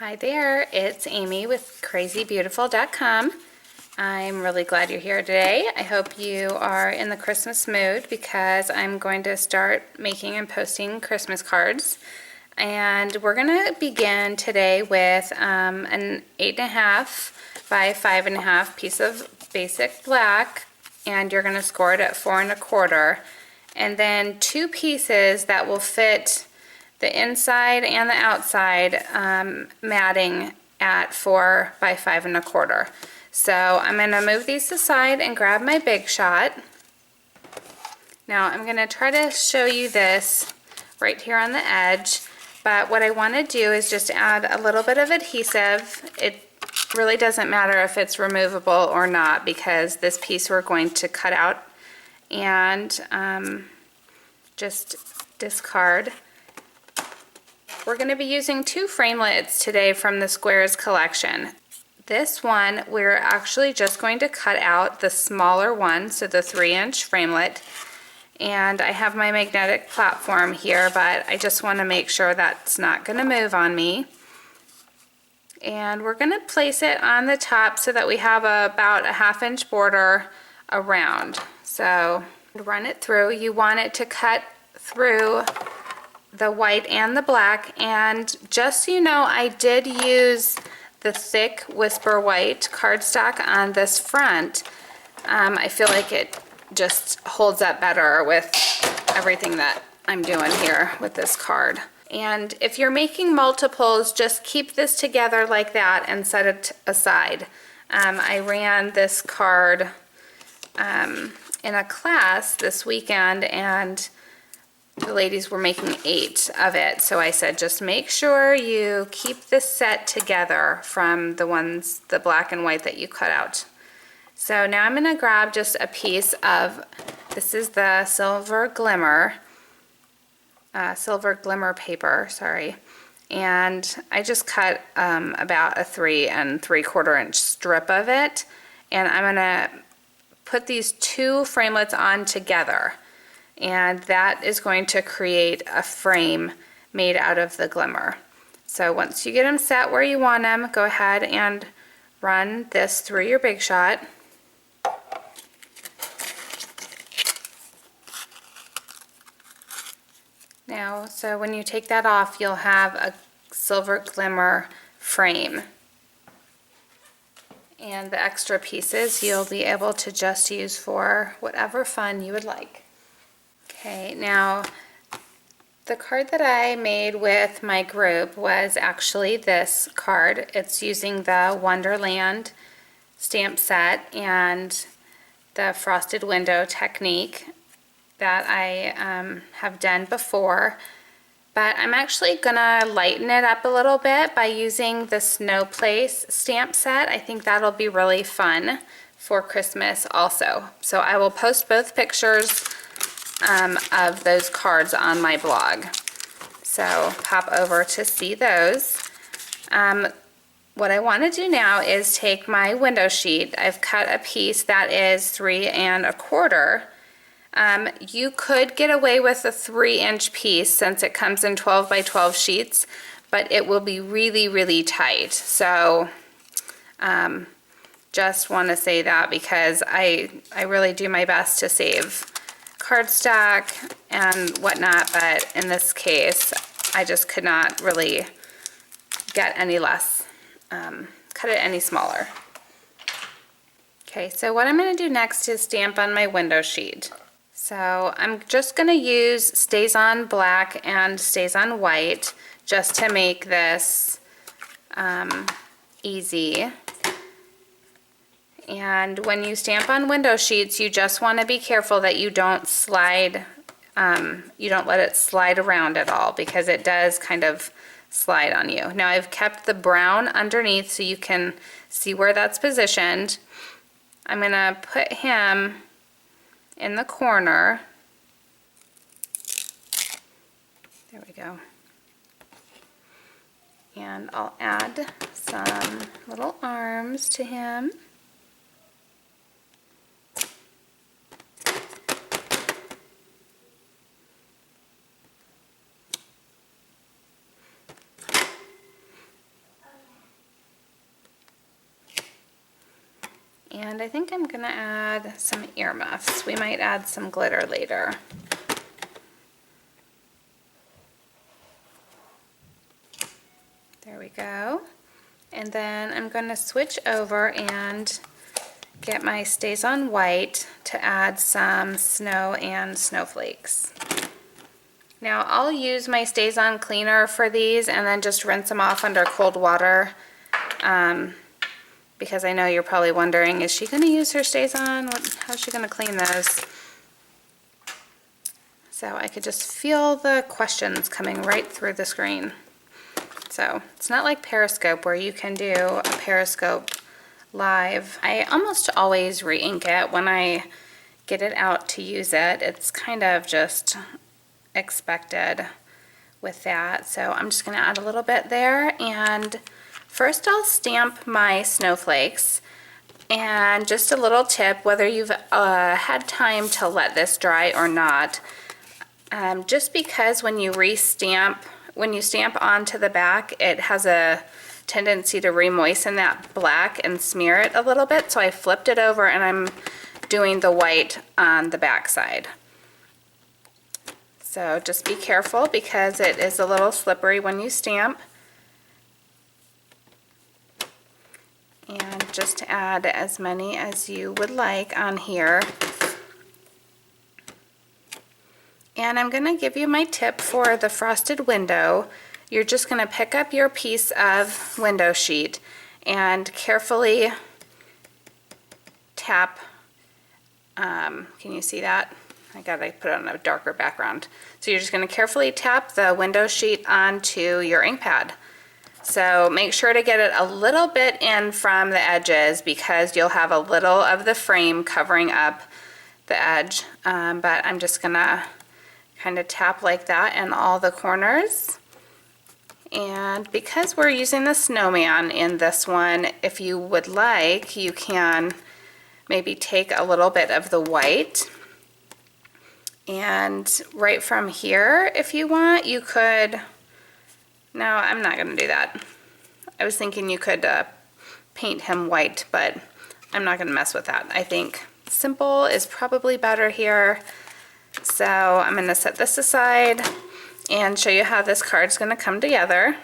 Hi there, it's Amy with crazybeautiful.com. I'm really glad you're here today. I hope you are in the Christmas mood because I'm going to start making and posting Christmas cards. And we're going to begin today with an 8.5 by 5.5 piece of basic black, and you're going to score it at 4 1/4. And then 2 pieces that will fit the inside and the outside matting at 4 by 5 1/4. So I'm going to move these aside and grab my Big Shot. Now I'm going to try to show you this right here on the edge, but what I want to do is just add a little bit of adhesive. It really doesn't matter if it's removable or not because this piece we're going to cut out and just discard. We're going to be using 2 framelits today from the Squares collection. This one we're actually just going to cut out the smaller one, so the 3-inch framelit. And I have my magnetic platform here, but I just want to make sure that's not going to move on me. And we're going to place it on the top so that we have about a 1/2 inch border around. So run it through. You want it to cut through the white and the black, and just so you know, I did use the thick Whisper White cardstock on this front. I feel like it just holds up better with everything that I'm doing here with this card. And if you're making multiples, just keep this together like that and set it aside. I ran this card in a class this weekend, and the ladies were making 8 of it, so I said just make sure you keep this set together from the black and white that you cut out. So now I'm going to grab just a piece of, this is the silver glimmer paper, sorry, and I just cut about a 3 3/4 inch strip of it, and I'm going to put these 2 framelits on together. And that is going to create a frame made out of the glimmer. So once you get them set where you want them, go ahead and run this through your Big Shot. Now, so when you take that off, you'll have a silver glimmer frame. And the extra pieces you'll be able to just use for whatever fun you would like. Okay, now the card that I made with my group was actually this card. It's using the Wonderland stamp set and the frosted window technique that I have done before. But I'm actually gonna lighten it up a little bit by using the Snow Place stamp set. I think that'll be really fun for Christmas also. So I will post both pictures of those cards on my blog. So pop over to see those. What I want to do now is take my window sheet. I've cut a piece that is 3 1/4. You could get away with a 3-inch piece since it comes in 12 by 12 sheets, but it will be really, really tight. So just want to say that because I really do my best to save cardstock and whatnot, but in this case I just could not really get any less, cut it any smaller. Okay, so what I'm going to do next is stamp on my window sheet. So I'm just going to use StazOn black and StazOn white just to make this easy. And when you stamp on window sheets, you just want to be careful that you don't slide, you don't let it slide around at all because it does kind of slide on you. Now I've kept the brown underneath so you can see where that's positioned. I'm going to put him in the corner. There we go. And I'll add some little arms to him. And I think I'm gonna add some earmuffs. We might add some glitter later. There we go. And then I'm gonna switch over and get my StazOn white to add some snow and snowflakes. Now I'll use my StazOn cleaner for these and then just rinse them off under cold water. Because I know you're probably wondering, is she going to use her StazOn? How's she going to clean those? So I could just feel the questions coming right through the screen. So it's not like Periscope where you can do a Periscope live. I almost always re-ink it when I get it out to use it. It's kind of just expected with that. So I'm just going to add a little bit there, and first I'll stamp my snowflakes. And just a little tip, whether you've had time to let this dry or not, just because when you stamp onto the back, it has a tendency to re-moisten that black and smear it a little bit. So I flipped it over and I'm doing the white on the back side. So just be careful because it is a little slippery when you stamp. And just add as many as you would like on here. And I'm going to give you my tip for the frosted window. You're just going to pick up your piece of window sheet and carefully tap. Can you see that? I gotta put it on a darker background. So you're just going to carefully tap the window sheet onto your ink pad. So make sure to get it a little bit in from the edges because you'll have a little of the frame covering up the edge. But I'm just gonna kind of tap like that in all the corners. And because we're using the snowman in this one, if you would like, you can maybe take a little bit of the white. And right from here, if you want, you could, no, I'm not gonna do that. I was thinking you could paint him white, but I'm not gonna mess with that. I think simple is probably better here. So I'm gonna set this aside and show you how this card's gonna come together.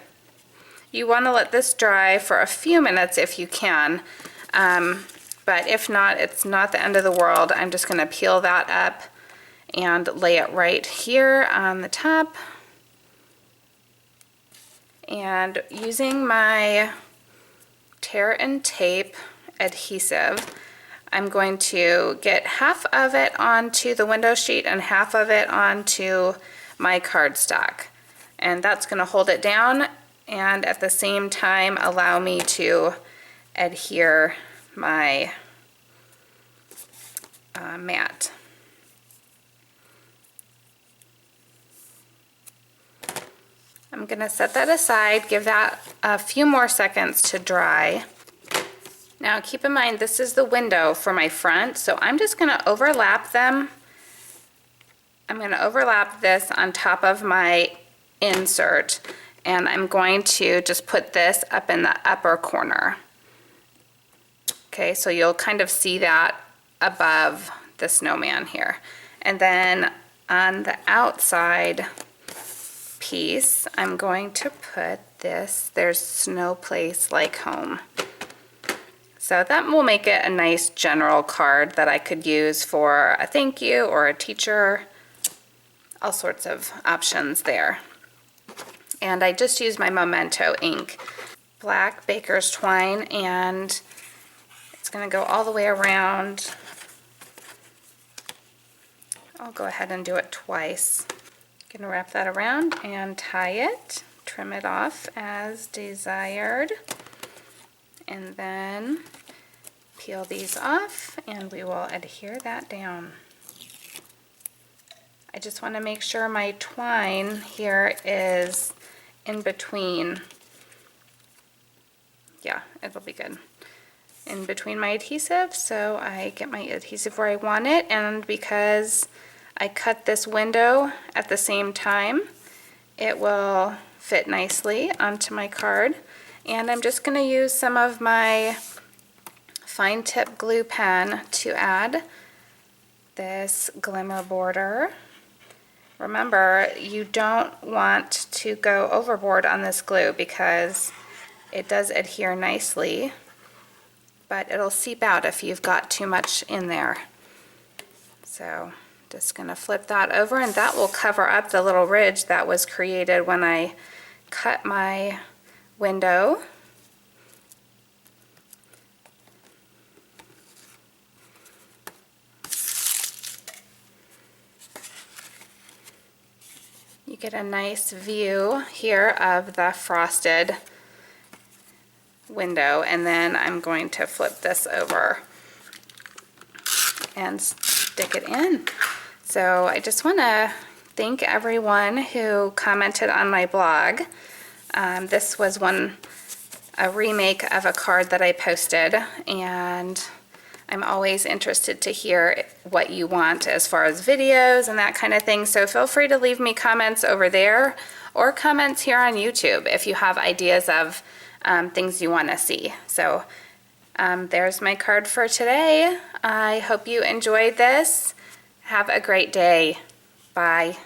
You wanna let this dry for a few minutes if you can, but if not, it's not the end of the world. I'm just gonna peel that up and lay it right here on the top. And using my tear and tape adhesive, I'm going to get half of it onto the window sheet and half of it onto my cardstock. And that's going to hold it down and at the same time allow me to adhere my mat. I'm going to set that aside, give that a few more seconds to dry. Now keep in mind this is the window for my front, so I'm just going to overlap them. I'm going to overlap this on top of my insert, and I'm going to just put this up in the upper corner. Okay, so you'll kind of see that above the snowman here. And then on the outside piece, I'm going to put this, there's Snow Place Like Home. So that will make it a nice general card that I could use for a thank you or a teacher, all sorts of options there. And I just used my Memento ink, black baker's twine, and it's going to go all the way around. I'll go ahead and do it twice. Gonna wrap that around and tie it, trim it off as desired, and then peel these off and we will adhere that down. I just want to make sure my twine here is in between. Yeah, it'll be good. In between my adhesive, so I get my adhesive where I want it, and because I cut this window at the same time, it will fit nicely onto my card. And I'm just going to use some of my fine tip glue pen to add this glimmer border. Remember, you don't want to go overboard on this glue because it does adhere nicely, but it'll seep out if you've got too much in there. So just going to flip that over, and that will cover up the little ridge that was created when I cut my window. You get a nice view here of the frosted window, and then I'm going to flip this over and stick it in. So I just want to thank everyone who commented on my blog. This was a remake of a card that I posted, and I'm always interested to hear what you want as far as videos and that kind of thing. So feel free to leave me comments over there or comments here on YouTube if you have ideas of things you want to see. So there's my card for today. I hope you enjoyed this. Have a great day. Bye.